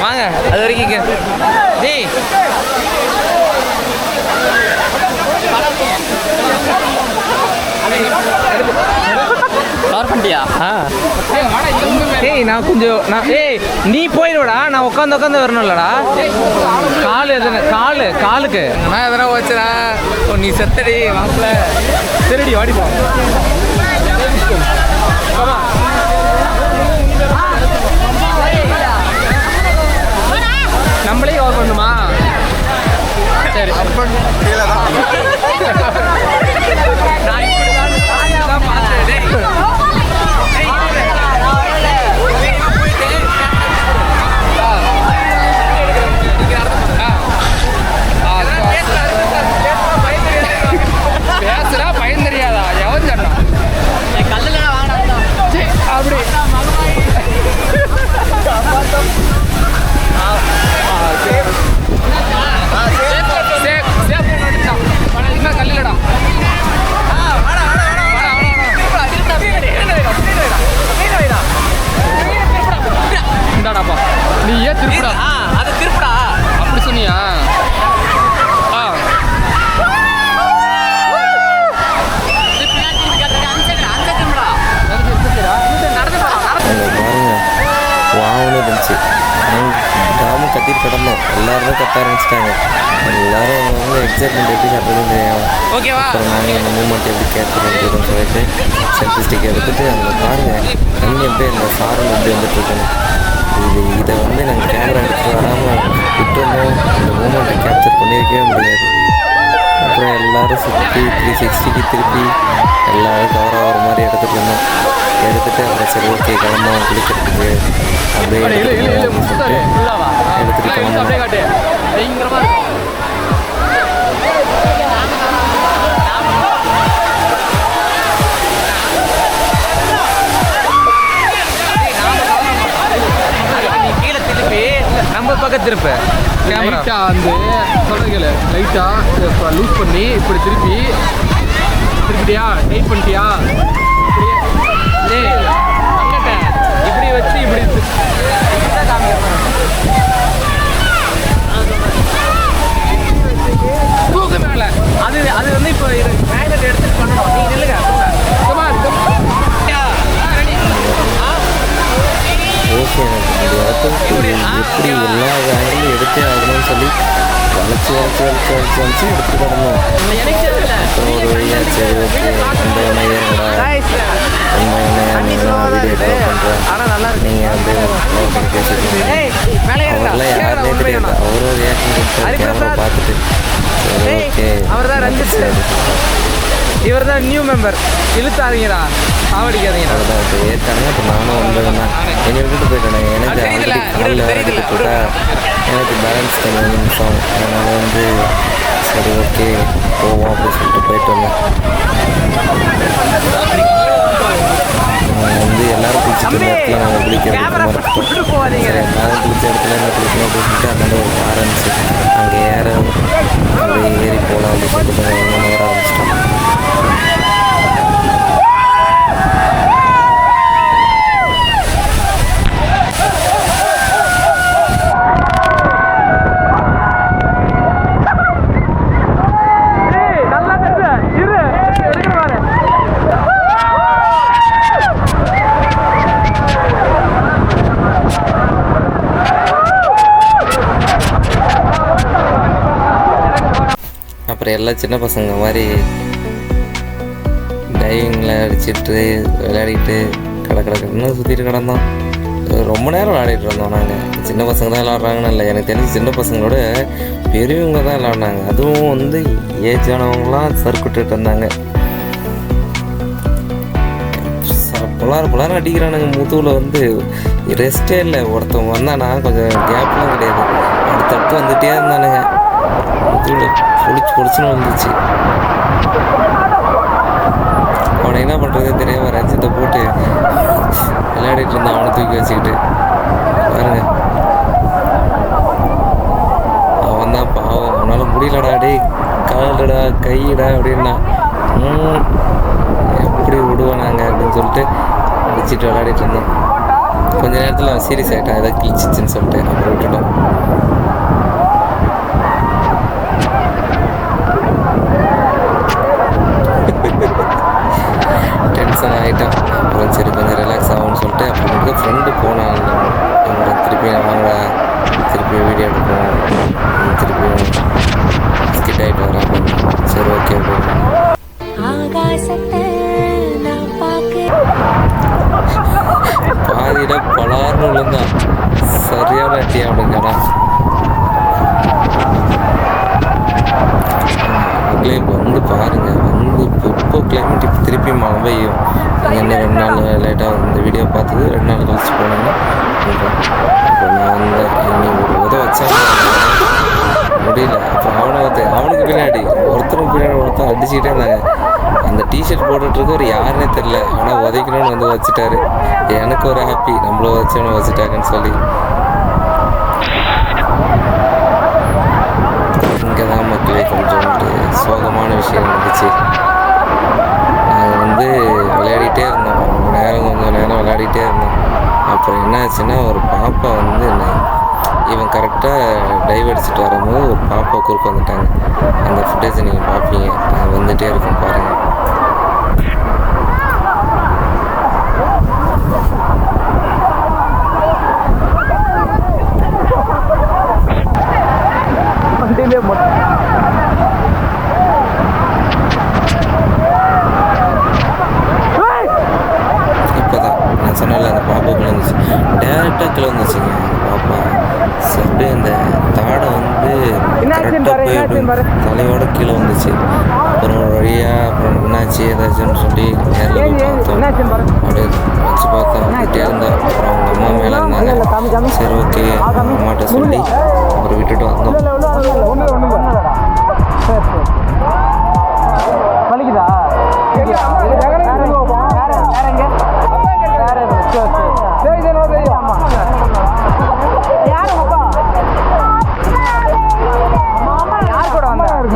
வாங்க அது வரைக்கும். டேய் ஏய் நான் கொஞ்சம் நீ போயிடுவடா, நான் உட்காந்து வரணும்லடா. காலுக்கு நான் எதனா வச்சுடா. நீ செத்தடி மாப்பிள்ள. சரிடி வாடிப்பா. நம்மளே கவர் பண்ணுமா? சரி பேசுறா பயன் தெரியாதா? எவன் சொன்னா? கல்லுல அப்படி கல்லுடா இந்தாடாப்பா நீ ஏன் திருப்படா? அது திருப்படா அப்படி சொன்னியா? வாவனே இருந்துச்சு. கிராமம் கத்திட்டு கிடந்தோம். எல்லாருமே கத்த ஆரம்பிச்சிட்டாங்க. எல்லாரும் அவங்க எக்ஸைட்மெண்ட் எப்படி கட்டுறதுன்னு தெரியாமல். அப்புறம் நாங்கள் இந்த மூமெண்ட் எப்படி கேட்குறோம் சொல்லிட்டு செல்ஃபி ஸ்டிக் எடுத்துகிட்டு அதில் பாருங்கள் தண்ணி எப்படி இந்த சாரல் எப்படி வந்துட்டுருக்கணும். இதை வந்து நாங்கள் கேமரா எடுத்துகிட்டு வராமல் விட்டுருந்தோம். இந்த மூமெண்ட்டை கேப்சர் பண்ணியிருக்கவே முடியாது. அப்புறம் எல்லோரும் சுற்றி 360க்கு திருப்பி எல்லோரும் கவர் ஆகிற மாதிரி எடுத்துகிட்டு இருந்தோம். எடுத்துகிட்டு அப்புறம் சரி ஓகே கிளம்பும் குளிக்கிறதுக்கு அப்படியே எடுத்துகிட்டு கிளம்பும். நம்ம பக்கம் திருப்ப கேமரா வந்து சொல்கிறீங்கள லைட்டாக லூஸ் பண்ணி இப்படி திருப்பிட்டியா டைட் பண்ணிட்டியா? இப்படி வச்சு இப்படி தூக்கு மேலே அது வந்து இப்போ மேக்னெட் எடுத்துட்டு பண்ணணும். நீ நில்லுங்க ஓகே எனக்கு இந்த இடத்துக்கு எப்படி எல்லா ஆங்கிலும் எடுத்தே ஆகணும்னு சொல்லி வளைச்சி எடுத்துகிட்டு கிடந்தோம். அப்புறம் ஒரு வழியாக சரி ஓகே இந்த வீடியோ பண்ணுறேன் நீங்கள் வந்து பேசிக்கணும். அவரெல்லாம் யாருன்னே தெரியாது. அவரும் ரியாக்ஷன் கொடுத்தாரு கேமரா பார்த்துட்டு. ஓகே அவர் தான் ரஞ்சித் சார். இவர் தான் நியூ மெம்பர். இழுத்தாதீங்கடா சாவடிக்காதீங்கடா. அவ்வளோதான் இப்போ ஏற்றாங்க. இப்போ நானும் வந்ததுன்னா என்னை விட்டுட்டு போயிட்டேன். எனக்கு ஆல்ரெடி காலில் அடிச்சுட்டா எனக்கு பேலன்ஸ் கொஞ்சம் நிமிஷம். அதனால் வந்து சரி ஓகே போவோம் அப்படின்னு சொல்லிட்டு போயிட்டு வந்தேன். வந்து எல்லோரும் குளிச்சுட்டு நேரத்தில் நாங்கள் குளிக்கிறது எல்லாரும் குளிச்ச இடத்துல என்ன குளிக்கணும் அப்படின்னு சொல்லிட்டு அதனால ஒரு ஆரம்பிச்சு அங்கே அப்படியே ஏறி போகலாம் அப்படின்னு சொல்லிட்டு கொஞ்சம் வர ஆரம்பிச்சிட்டோம். அப்புறம் எல்லாம் சின்ன பசங்க மாதிரி டைவிங்கில் அடிச்சுட்டு விளையாடிட்டு கடற்கடன்னு சுற்றிட்டு கிடந்தோம். ரொம்ப நேரம் விளையாடிட்டு இருந்தோம். நாங்கள் சின்ன பசங்க தான் விளாட்றாங்கன்னு இல்லை, எனக்கு தெரிஞ்சு சின்ன பசங்களோட பெரியவங்க தான் விளாட்னாங்க. அதுவும் வந்து ஏஜானவங்களாம் சர்க்கிட்டு இருந்தாங்க. புலாரம் அடிக்கிறானுங்க. முதுகில் வந்து ரெஸ்ட்டே இல்லை. ஒருத்தவங்க வந்தானா கொஞ்சம் கேப்லாம் கிடையாது, அடுத்தடுத்து வந்துகிட்டே இருந்தானுங்க. முதுகில் பொடிச்சுன்னு வந்துச்சு. அவனை என்ன பண்ணுறதே தெரியாம ரஞ்சித்தை போட்டு விளையாடிட்டு இருந்தான். அவனை தூக்கி வச்சுக்கிட்டு பாருங்க. அவன் தான் பாவம், அவனால் முடியலடா, டே காலடா கையிடா அப்படின்னா எப்படி விடுவானாங்க அப்படின்னு சொல்லிட்டு அடிச்சுட்டு விளையாடிட்டு இருந்தோம். கொஞ்ச நேரத்தில் சீரியஸ் ஆகிட்டான், ஏதாவது கிழிச்சிச்சின்னு சொல்லிட்டு அப்புறம் விட்டுட்டோம். டென்ஷன் ஆகிட்டான். அப்புறம் சரி கொஞ்சம் ரிலாக்ஸ் ஆகும்னு சொல்லிட்டு அப்புறம் ஃப்ரெண்டு போனான். அவங்கள திருப்பி வாங்க, திருப்பி வீடியோ எடுப்போம், திருப்பியும் ஸ்கிட் ஆகிட்டு வரேன் அப்படின்னு. சரி ஓகே அப்படின்னு பாதியில பலார்னு விழுந்தான். சரியான அட்டியா அப்படிங்கடா. வந்து பாருங்க, வந்து இப்போ கிளைமேட் இப்போ திருப்பி மழை பெய்யும். என்ன 2 நாள் லேட்டாக இந்த வீடியோ பார்த்தது 2 நாள் கழிச்சு போனேன்னா அப்போ நான் வந்து இன்னைக்கு ஒரு வச்சா முடியல. அப்புறம் அவனுக்கு பின்னாடி ஒருத்தன் அடிச்சுக்கிட்டே இருந்தாங்க. அந்த டிஷர்ட் போட்டுட்ருக்கு ஒரு யாருன்னே தெரில, ஆனால் உதைக்கணும்னு வந்து வச்சுட்டாரு. எனக்கு ஒரு ஹாப்பி, நம்மள வச்சவனை வச்சுட்டாங்கன்னு சொல்லி. இங்கே தான் மக்களே கொஞ்சம் சோகமான விஷயம் நடந்துச்சு. நாங்கள் வந்து விளையாடிட்டே இருந்தோம், கொஞ்சம் நேரம் விளையாடிட்டே இருந்தோம். அப்புறம் என்ன ஆச்சுன்னா ஒரு பாப்பா வந்து இவன் கரெக்டாக டைவ் அடிச்சுட்டு வரும்போது ஒரு பாப்பா குறுக்க வந்துட்டாங்க. அந்த ஃபுட்டேஜை நீங்கள் பார்ப்பீங்க, நான் வந்துகிட்டே இருக்கும் பாருங்கள். இப்போதான் நான் சொன்னல அந்த பாப்பா கீழே வந்துச்சு, டேரெக்டாக கீழே வந்துச்சுங்க. அந்த பாப்பா அப்படியே அந்த தாடை வந்து கரெக்டாக போய் தலையோட கீழே வந்துச்சு. அப்புறம் ஒரு வழியாக அப்புறம் என்னாச்சு ஏதாச்சுன்னு சொல்லி நேரில் போய் பார்த்தோம். அப்படியே வச்சு பார்த்தோம், கிட்டே இருந்தோம். அப்புறம் அவங்க அம்மா மேலே இருந்தாங்க. சரி ஓகே அம்மாட்ட சொல்லி அப்புறம் விட்டுட்டு வந்தோம்.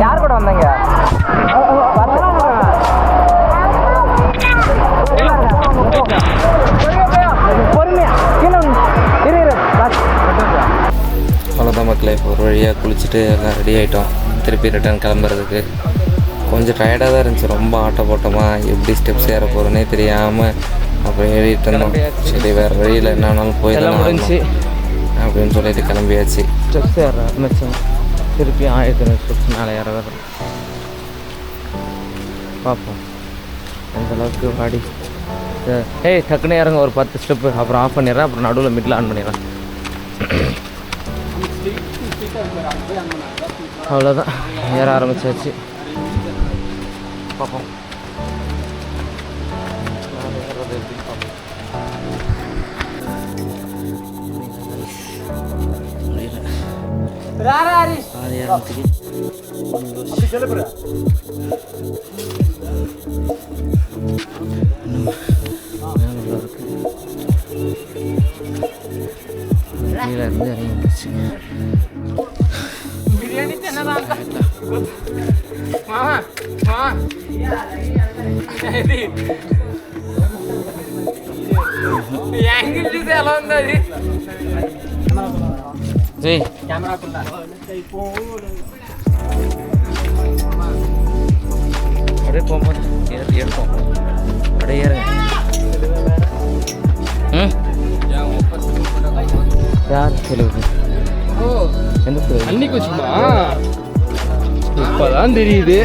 யார் கூட வந்தீங்க? அவ்வளோதான் மக்களே, ஒரு வழியாக குளிச்சுட்டு எல்லாம் ரெடி ஆகிட்டோம். திருப்பி ரிட்டர்ன் கிளம்புறதுக்கு கொஞ்சம் டயர்டாக தான் இருந்துச்சு. ரொம்ப ஆட்டப்போட்டமாக எப்படி ஸ்டெப்ஸ் ஏற போகிறோன்னே தெரியாமல் அப்புறம் ஏறிட்டு இருந்தோம். சரி வேறு வழியில் என்ன ஆனாலும் போயிடலாம் அப்படின்னு சொல்லிட்டு கிளம்பியாச்சு. ஸ்டெப்ஸ் ஏற ஆரம்பிச்சோம். திருப்பி 1000 ஸ்டெப்ஸ் மேலே ஏற வரும். பார்ப்போம் எந்த அளவுக்கு வாடி. ஏய் டக்குன்னு இறங்க ஒரு 10 ஸ்டெப்பு, அப்புறம் ஆஃப் பண்ணிடுறேன். அப்புறம் நடுவில் மிடில் ஆன் பண்ணிடுறேன். அவ்வளோதான், ஏற ஆரம்பிச்சாச்சு. பார்ப்போம் ஏறது எப்படி பார்ப்போம். கீழே இருந்து இறங்கிடுச்சு. ஜெய் அப்படியே போகும்போது எடுப்போம். அப்படியே ஏறுங்க. யார் செலவு? எந்த செலவு? அன்னைக்கு வச்சுமா இப்போதான் அதான் தெரியுது.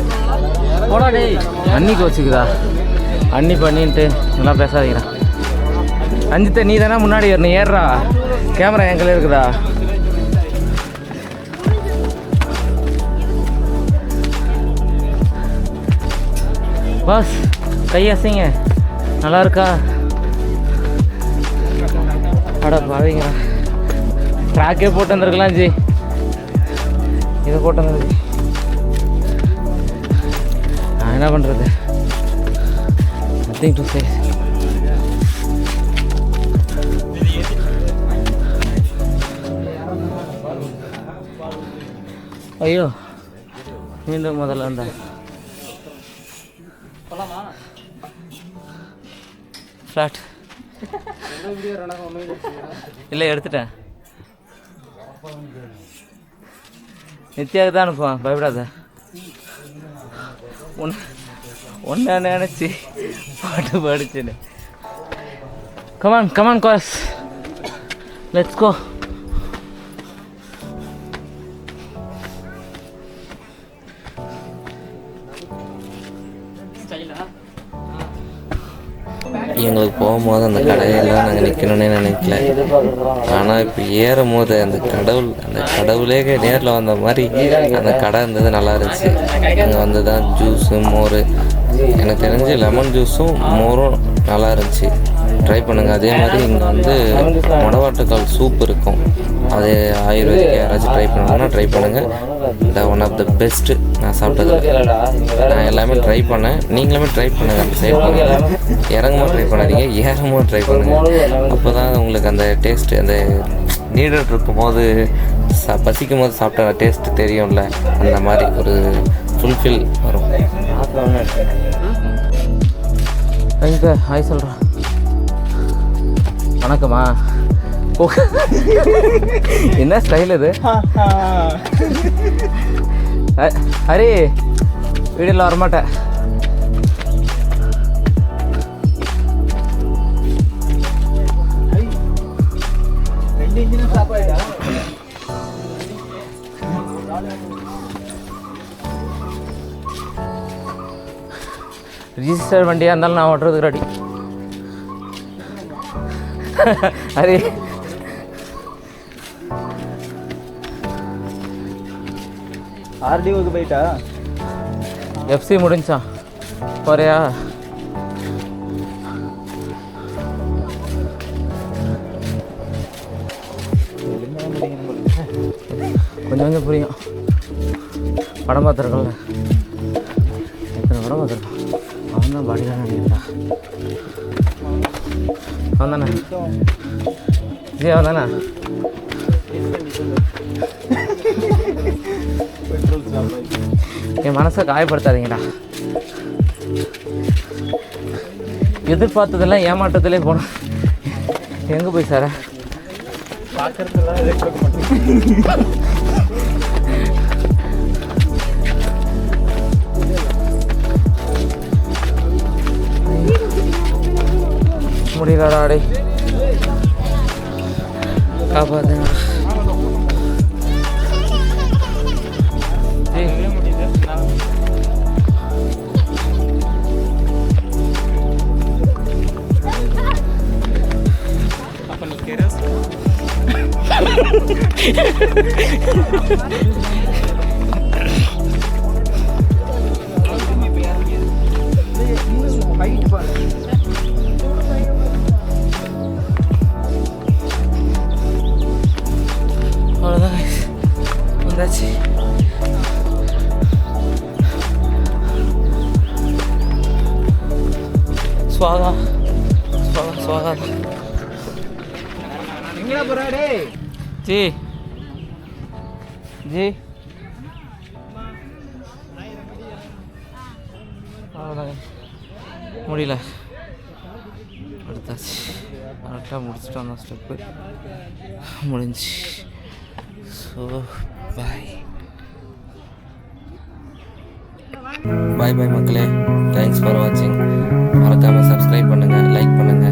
போடா டேய். அன்னிக்கு வச்சுக்குதா? அன்னி பண்ணின்ட்டு நல்லா பேசாதீங்கடா. அஞ்சித்த நீ தானே முன்னாடி ஏறணும். ஏறுறா. கேமரா எங்கே இருக்குதா? பாஸ் கையாசிங்க. நல்லா இருக்கா? அட பாவீங்களா, ட்ராக்கே போட்டு வந்துருக்கலாம் ஜி. இதை போட்டு வந்துருக்கு. நான் என்ன பண்ணுறது? Nothing to say. ஐயோ, மீண்டும் முதல்ல இருந்தா ஃப்ளாட் இல்லை எடுத்துட்டேன். நித்யாவுக்கு தான் அனுப்புவான், பயப்படாத. ஒன்றா நினச்சி பாட்டு பாடிச்சுன்னு. Come on come on goes, let's go. எங்களுக்கு போகும்போது அந்த கடையெல்லாம் நாங்கள் நிற்கணுன்னே நினைக்கல. ஆனால் இப்போ ஏறும் போது அந்த கடவுளே நேரில் வந்த மாதிரி அந்த கடை இருந்தது, நல்லா இருந்துச்சு. அங்கே வந்து தான் ஜூஸு, மோர், எனக்கு தெரிஞ்சு லெமன் ஜூஸும் மோரும் நல்லா இருந்துச்சு. ட்ரை பண்ணுங்கள். அதே மாதிரி இங்கே வந்து மொடவாட்டுக்கால் சூப் இருக்கும். அது ஆயுர்வேதிக் யாராச்சும் ட்ரை பண்ணுங்கன்னா ட்ரை பண்ணுங்கள். ஒன் ஆஃப் த பெஸ்ட்டு நான் சாப்பிட்டது. நான் எல்லாமே ட்ரை பண்ணேன், நீங்களுமே ட்ரை பண்ணுங்கள். அந்த சைடு பண்ணுங்கள், இறங்கும்போது ட்ரை பண்ணாதீங்க, ஏறும்போது ட்ரை பண்ணுங்கள். அப்போ தான் உங்களுக்கு அந்த டேஸ்ட்டு, அந்த நீடட் இருக்கும்போது பசிக்கும் போது சாப்பிட்ட டேஸ்ட்டு தெரியும்ல, அந்த மாதிரி ஒரு ஃபுல்ஃபில் வரும். எங்க ஹாய் சொல்கிறேன். வணக்கம்மா. என்ன ஸ்டைல் இது? ஹரி வீடியோவில் வரமாட்டேன். ரிஜிஸ்டர் வண்டியாக இருந்தாலும் நான் ஓட்டுறதுக்கு ரெடி. ஹரி ஆர்டிஓக்கு போயிட்டா? எஃப்சி முடிஞ்சா போறியா? கொஞ்சம் கொஞ்சம் புரியும். படம் பார்த்துருக்கோம்ல, எத்தனை படம் பார்த்துருக்கோம். அவன் தான் பாடி தான் நினைக்கிறா. அவன் தானே ஜி? அவன் தானே? என் மனசை காயப்படுத்தாதீங்கடா. எதிர்பார்த்ததெல்லாம் ஏமாற்றத்திலே போனோம். எங்கே போய் சார முடியலடா. அடே காப்பாத்துங்க. அவ்வளோதான் வந்தாச்சு. ஸ்வாகா ஸ்வாகா ஸ்வாகா. எங்கடா போறாடே? ஜி ஜி அவ்வளோதாங்க, முடியல. அடுத்தாச்சு, கரெக்டாக முடிச்சுட்டு வந்தோம். ஸ்டெப்பு முடிஞ்சு. ஸோ பாய் பாய் பாய் மக்களே. தேங்க்ஸ் ஃபார் வாட்சிங். மறக்காமல் சப்ஸ்கிரைப் பண்ணுங்கள், லைக் பண்ணுங்கள்.